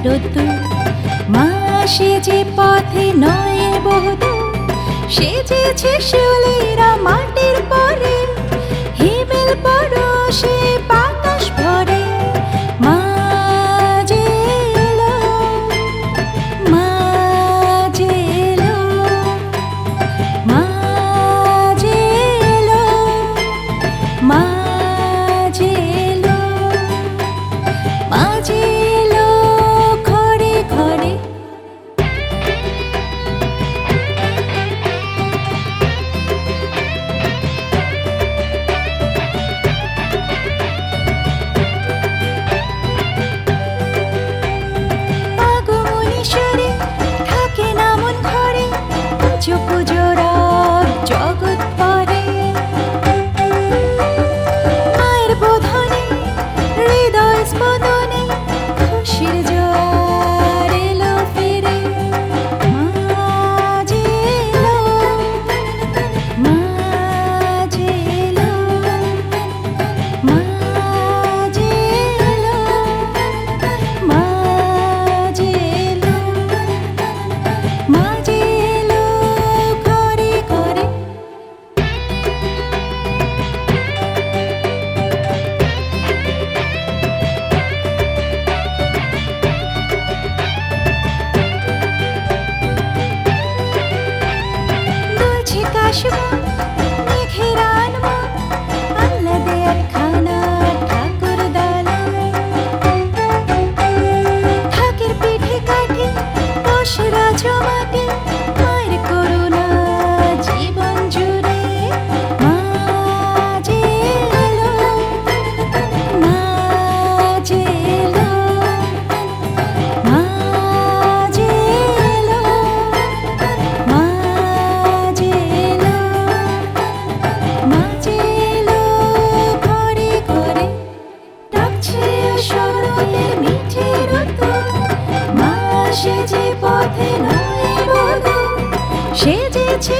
রোদ্দুর। মা সেজে পথে নয় বহুদূর, সেজেছে শিউলিরা মাটির পরে, হিমেল পরশে বাতাস ভরে। মা যে এলো, মা যে এলো, মা যে এলো, মা যে এলো, মা যে এলো ঘরে ঘরে। আগমনীশ্বরে থাকে না মন ঘরে, পুজো পুজোর জগৎ পরে। মায়ের বোধনে হৃদয় স্পন্দনে খুশির জোয়ার এলো ফিরে। মা যে এলো, মা যে এলো, মা যে এলো, মা যে এলো, মা যে এলো ঘরে ঘরে। দুলছে কাশবন, মেঘের আনমন, আহ্লাদে একখানা ঠাকুর দালান। ঢাকের পিঠে কাঠে পশুরা জমাটে, মায়ের করুণা জীবন জুড়ে। মা যে এলো, মা যে এলো, মা যে এলো, মা যে এলো, মা যে এলো ঘরে ঘরে। ডাকছে শরতের মিঠে রোদ্দুর, মা সেজে পথে নয় বহুদূর, সেজেছে